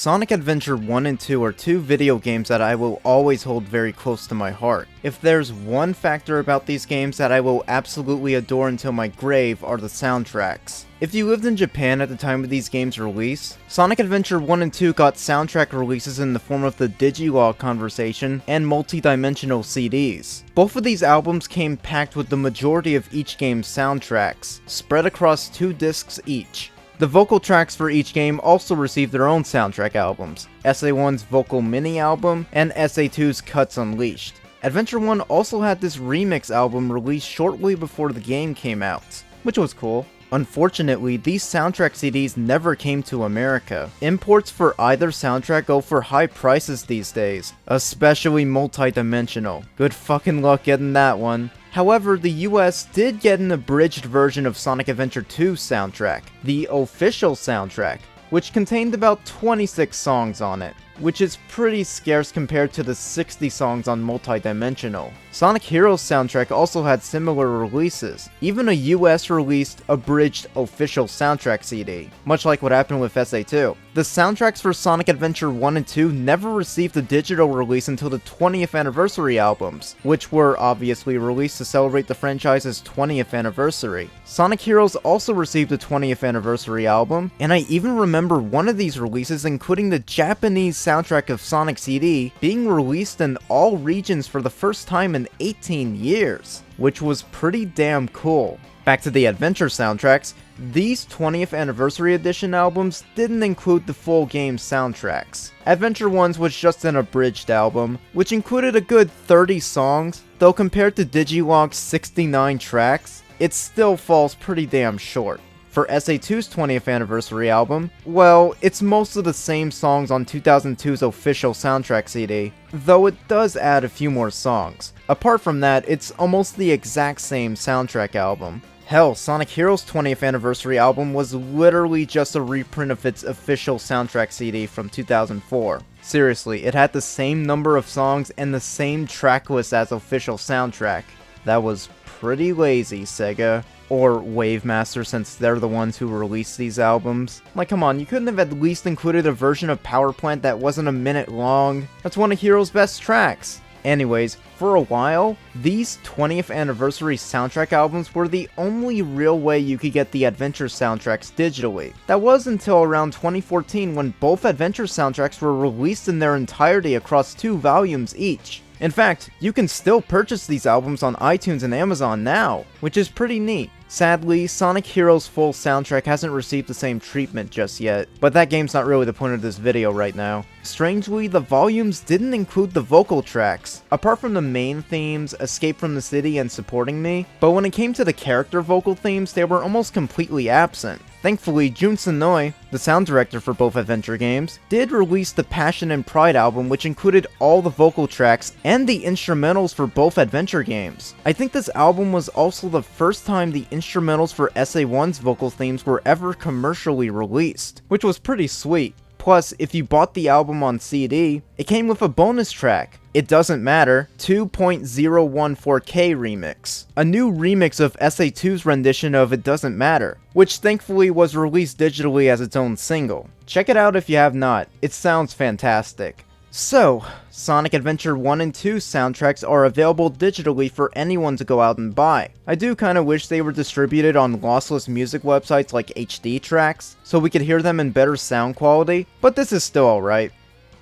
Sonic Adventure 1 and 2 are two video games that I will always hold very close to my heart. If there's one factor about these games that I will absolutely adore until my grave are the soundtracks. If you lived in Japan at the time of these games' release, Sonic Adventure 1 and 2 got soundtrack releases in the form of the Digilog Conversation and multi-dimensional CDs. Both of these albums came packed with the majority of each game's soundtracks, spread across 2 discs each. The vocal tracks for each game also received their own soundtrack albums, SA1's Vocal Mini album and SA2's Cuts Unleashed. Adventure 1 also had this remix album released shortly before the game came out, which was cool. Unfortunately, these soundtrack CDs never came to America. Imports for either soundtrack go for high prices these days, especially multi-dimensional. Good fucking luck getting that one. However, the US did get an abridged version of Sonic Adventure 2's soundtrack, the official soundtrack, which contained about 26 songs on it, which is pretty scarce compared to the 60 songs on Multidimensional. Sonic Heroes soundtrack also had similar releases, even a US released abridged official soundtrack CD, much like what happened with SA2. The soundtracks for Sonic Adventure 1 and 2 never received a digital release until the 20th anniversary albums, which were obviously released to celebrate the franchise's 20th anniversary. Sonic Heroes also received a 20th anniversary album, and I even remember one of these releases including the Japanese soundtrack of Sonic CD being released in all regions for the first time in 18 years, which was pretty damn cool. Back to the Adventure soundtracks, these 20th Anniversary Edition albums didn't include the full game soundtracks. Adventure 1's was just an abridged album, which included a good 30 songs, though compared to Digilog's 69 tracks, it still falls pretty damn short. For SA2's 20th anniversary album, well, it's most of the same songs on 2002's official soundtrack CD, though it does add a few more songs. Apart from that, it's almost the exact same soundtrack album. Hell, Sonic Heroes' 20th anniversary album was literally just a reprint of its official soundtrack CD from 2004. Seriously, it had the same number of songs and the same track list as official soundtrack. That was pretty lazy, Sega. Or Wavemaster, since they're the ones who released these albums. Like, come on, you couldn't have at least included a version of Power Plant that wasn't a minute long? That's one of Heroes' best tracks. Anyways, for a while, these 20th anniversary soundtrack albums were the only real way you could get the Adventure soundtracks digitally. That was until around 2014 when both Adventure soundtracks were released in their entirety across 2 volumes each. In fact, you can still purchase these albums on iTunes and Amazon now, which is pretty neat. Sadly, Sonic Heroes' full soundtrack hasn't received the same treatment just yet, but that game's not really the point of this video right now. Strangely, the volumes didn't include the vocal tracks, apart from the main themes, Escape from the City and Supporting Me, but when it came to the character vocal themes, they were almost completely absent. Thankfully, Jun Senoi, the sound director for both Adventure games, did release the Passion and Pride album, which included all the vocal tracks and the instrumentals for both Adventure games. I think this album was also the first time the instrumentals for SA1's vocal themes were ever commercially released, which was pretty sweet. Plus, if you bought the album on CD, it came with a bonus track, It Doesn't Matter 2.014K remix. A new remix of SA2's rendition of It Doesn't Matter, which thankfully was released digitally as its own single. Check it out if you have not, it sounds fantastic. So, Sonic Adventure 1 and 2 soundtracks are available digitally for anyone to go out and buy. I do kinda wish they were distributed on lossless music websites like HD Tracks, so we could hear them in better sound quality, but this is still alright.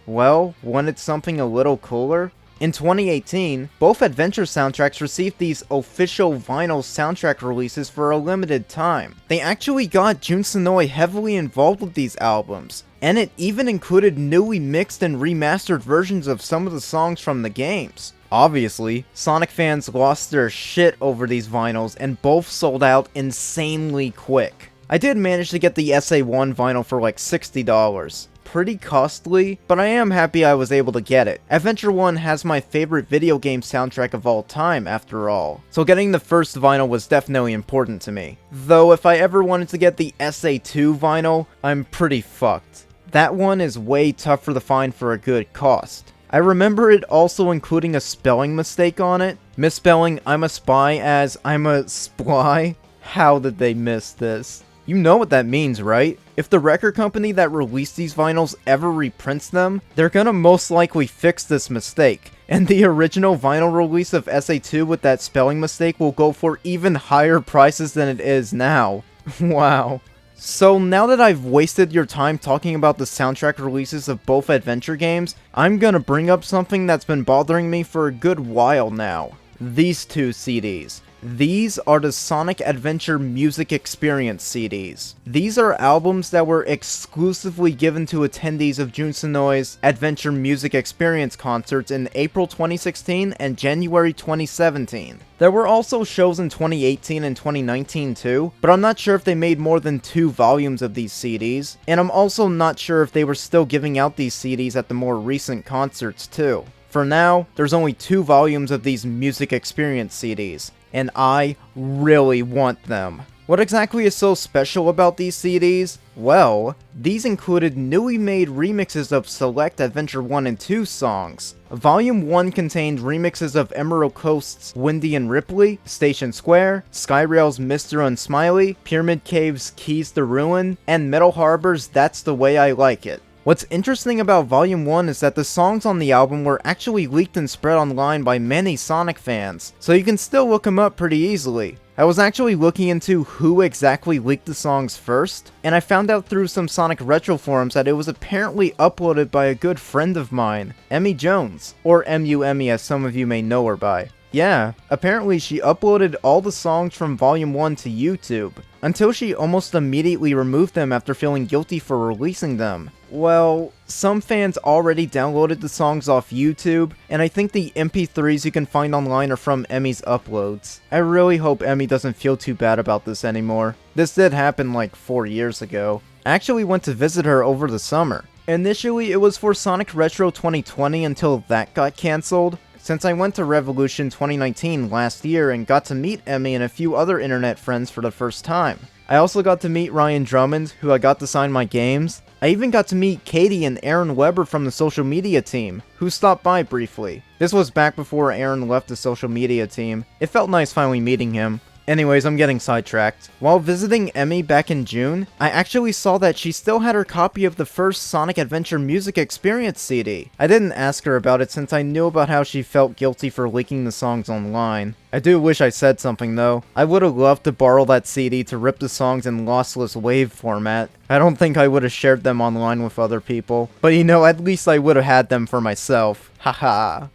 Well, wanted something a little cooler? In 2018, both Adventure soundtracks received these official vinyl soundtrack releases for a limited time. They actually got Jun Senoi heavily involved with these albums, and it even included newly mixed and remastered versions of some of the songs from the games. Obviously, Sonic fans lost their shit over these vinyls and both sold out insanely quick. I did manage to get the SA1 vinyl for like $60. Pretty costly, but I am happy I was able to get it. Adventure 1 has my favorite video game soundtrack of all time, after all, so getting the first vinyl was definitely important to me. Though if I ever wanted to get the SA2 vinyl, I'm pretty fucked. That one is way tougher to find for a good cost. I remember it also including a spelling mistake on it, misspelling I'm a spy as I'm a sply. How did they miss this? You know what that means, right? If the record company that released these vinyls ever reprints them, they're gonna most likely fix this mistake. And the original vinyl release of SA2 with that spelling mistake will go for even higher prices than it is now. Wow. So now that I've wasted your time talking about the soundtrack releases of both adventure games, I'm gonna bring up something that's been bothering me for a good while now. These two CDs. These are the Sonic Adventure Music Experience CDs. These are albums that were exclusively given to attendees of Jun Sonoi's Adventure Music Experience concerts in April 2016 and January 2017. There were also shows in 2018 and 2019 too, but I'm not sure if they made more than 2 volumes of these CDs, and I'm also not sure if they were still giving out these CDs at the more recent concerts too. For now, there's only 2 volumes of these Music Experience CDs, and I really want them. What exactly is so special about these CDs? Well, these included newly made remixes of select Adventure 1 and 2 songs. Volume 1 contained remixes of Emerald Coast's Windy and Ripley, Station Square, Skyrail's Mr. Unsmiley, Pyramid Cave's Keys to Ruin, and Metal Harbor's That's the Way I Like It. What's interesting about Volume 1 is that the songs on the album were actually leaked and spread online by many Sonic fans, so you can still look them up pretty easily. I was actually looking into who exactly leaked the songs first, and I found out through some Sonic Retro forums that it was apparently uploaded by a good friend of mine, Emmy Jones, or MUME as some of you may know her by. Yeah, apparently she uploaded all the songs from Volume 1 to YouTube, until she almost immediately removed them after feeling guilty for releasing them. Well, some fans already downloaded the songs off YouTube, and I think the MP3s you can find online are from Emmy's uploads. I really hope Emmy doesn't feel too bad about this anymore. This did happen like 4 years ago. I actually went to visit her over the summer. Initially, it was for Sonic Retro 2020 until that got cancelled, since I went to Revolution 2019 last year and got to meet Emmy and a few other internet friends for the first time. I also got to meet Ryan Drummond, who I got to sign my games. I even got to meet Katie and Aaron Weber from the social media team, who stopped by briefly. This was back before Aaron left the social media team. It felt nice finally meeting him. Anyways, I'm getting sidetracked. While visiting Emmy back in June, I actually saw that she still had her copy of the first Sonic Adventure Music Experience CD. I didn't ask her about it since I knew about how she felt guilty for leaking the songs online. I do wish I said something though. I would have loved to borrow that CD to rip the songs in lossless wave format. I don't think I would have shared them online with other people. But you know, at least I would have had them for myself. Haha.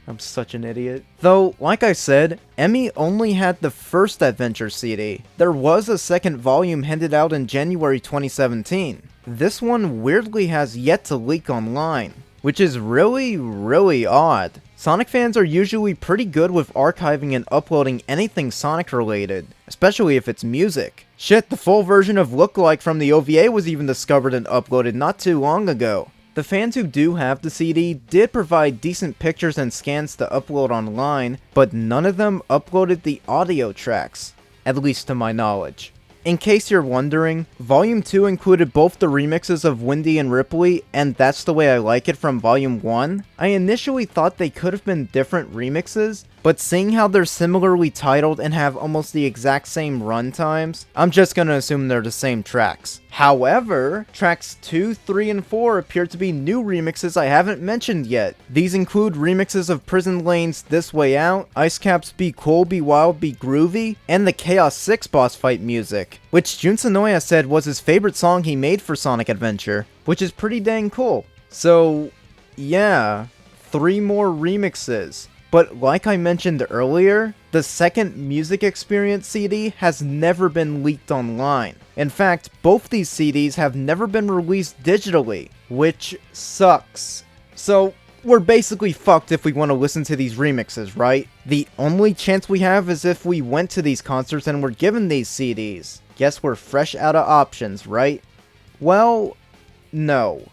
I'm such an idiot. Though, like I said, Emmy only had the first Adventure CD. There was a second volume handed out in January 2017. This one weirdly has yet to leak online, which is really odd. Sonic fans are usually pretty good with archiving and uploading anything Sonic related, especially if it's music. Shit, the full version of Lookalike from the OVA was even discovered and uploaded not too long ago. The fans who do have the CD did provide decent pictures and scans to upload online, but none of them uploaded the audio tracks, at least to my knowledge. In case you're wondering, Volume 2 included both the remixes of Windy and Ripley and That's the Way I Like It from Volume 1. I initially thought they could have been different remixes, but seeing how they're similarly titled and have almost the exact same run times, I'm just gonna assume they're the same tracks. However, tracks 2, 3, and 4 appear to be new remixes I haven't mentioned yet. These include remixes of Prison Lane's This Way Out, Ice Cap's Be Cool, Be Wild, Be Groovy, and the Chaos 6 boss fight music, which Jun Sonoya said was his favorite song he made for Sonic Adventure, which is pretty dang cool. So, yeah, 3 more remixes. But like I mentioned earlier, the second Music Experience CD has never been leaked online. In fact, both these CDs have never been released digitally, which sucks. So, we're basically fucked if we want to listen to these remixes, right? The only chance we have is if we went to these concerts and were given these CDs. Guess we're fresh out of options, right? Well, no.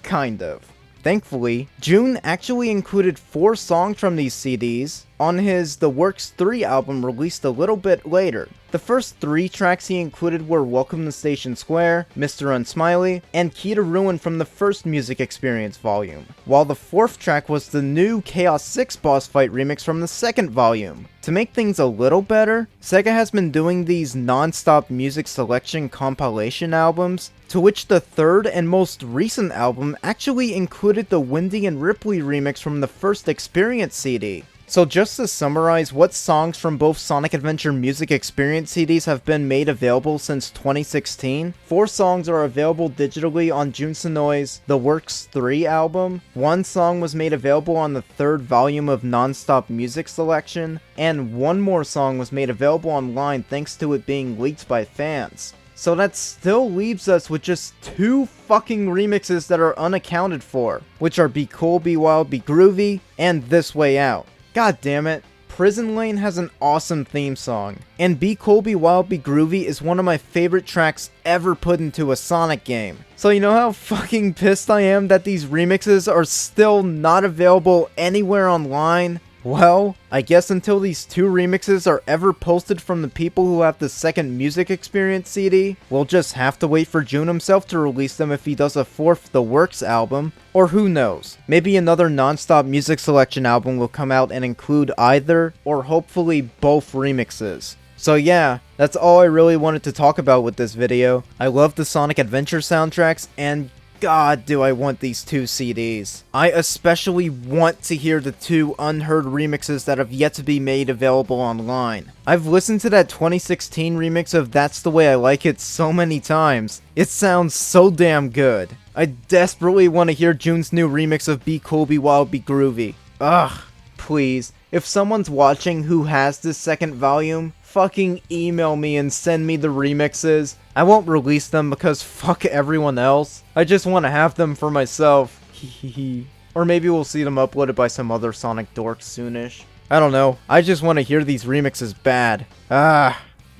Kind of. Thankfully, June actually included 4 songs from these CDs, on his The Works 3 album released a little bit later. The first 3 tracks he included were Welcome to Station Square, Mr. Unsmiley, and Key to Ruin from the first Music Experience volume, while the 4th track was the new Chaos 6 boss fight remix from the 2nd volume. To make things a little better, Sega has been doing these non-stop music selection compilation albums, to which the 3rd and most recent album actually included the Wendy and Ripley remix from the first Experience CD. So just to summarize what songs from both Sonic Adventure Music Experience CDs have been made available since 2016, 4 songs are available digitally on Jun Sonoi's The Works 3 album, 1 song was made available on the 3rd volume of Non-Stop Music Selection, and 1 more song was made available online thanks to it being leaked by fans. So that still leaves us with just 2 fucking remixes that are unaccounted for, which are Be Cool, Be Wild, Be Groovy, and This Way Out. God damn it, Prison Lane has an awesome theme song, and Be Cool, Be Wild, Be Groovy is one of my favorite tracks ever put into a Sonic game. So you know how fucking pissed I am that these remixes are still not available anywhere online? Well, I guess until these 2 remixes are ever posted from the people who have the second Music Experience CD, we'll just have to wait for Jun himself to release them if he does a 4th The Works album, or who knows, maybe another non-stop music selection album will come out and include either, or hopefully both remixes. So yeah, that's all I really wanted to talk about with this video. I love the Sonic Adventure soundtracks, and God, do I want these 2 CDs. I especially want to hear the 2 unheard remixes that have yet to be made available online. I've listened to that 2016 remix of That's the Way I Like It so many times. It sounds so damn good. I desperately want to hear Jun's new remix of Be Cool, Be Wild, Be Groovy. Ugh, please. If someone's watching who has this 2nd volume, fucking email me and send me the remixes. I won't release them because fuck everyone else. I just want to have them for myself. Hehehe. Or maybe we'll see them uploaded by some other Sonic dork soonish. I don't know. I just want to hear these remixes bad.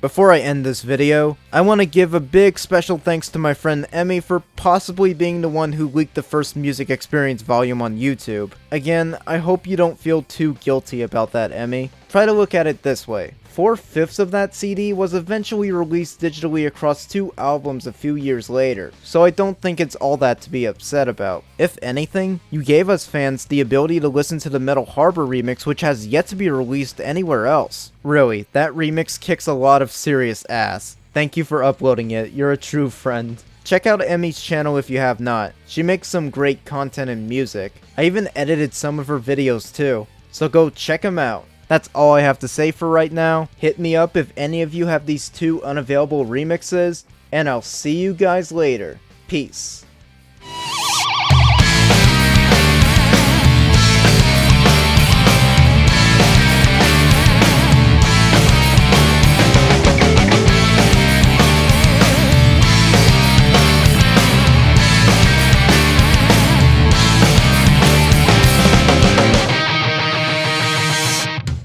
Before I end this video, I want to give a big special thanks to my friend S.A.M.E for possibly being the one who leaked the first Music Experience volume on YouTube. Again, I hope you don't feel too guilty about that, S.A.M.E. Try to look at it this way. 4/5 of that CD was eventually released digitally across 2 albums a few years later, so I don't think it's all that to be upset about. If anything, you gave us fans the ability to listen to the Metal Harbor remix, which has yet to be released anywhere else. Really, that remix kicks a lot of serious ass. Thank you for uploading it, you're a true friend. Check out S.A.M.E's channel if you have not. She makes some great content and music. I even edited some of her videos too, so go check them out. That's all I have to say for right now. Hit me up if any of you have these 2 unavailable remixes, and I'll see you guys later. Peace.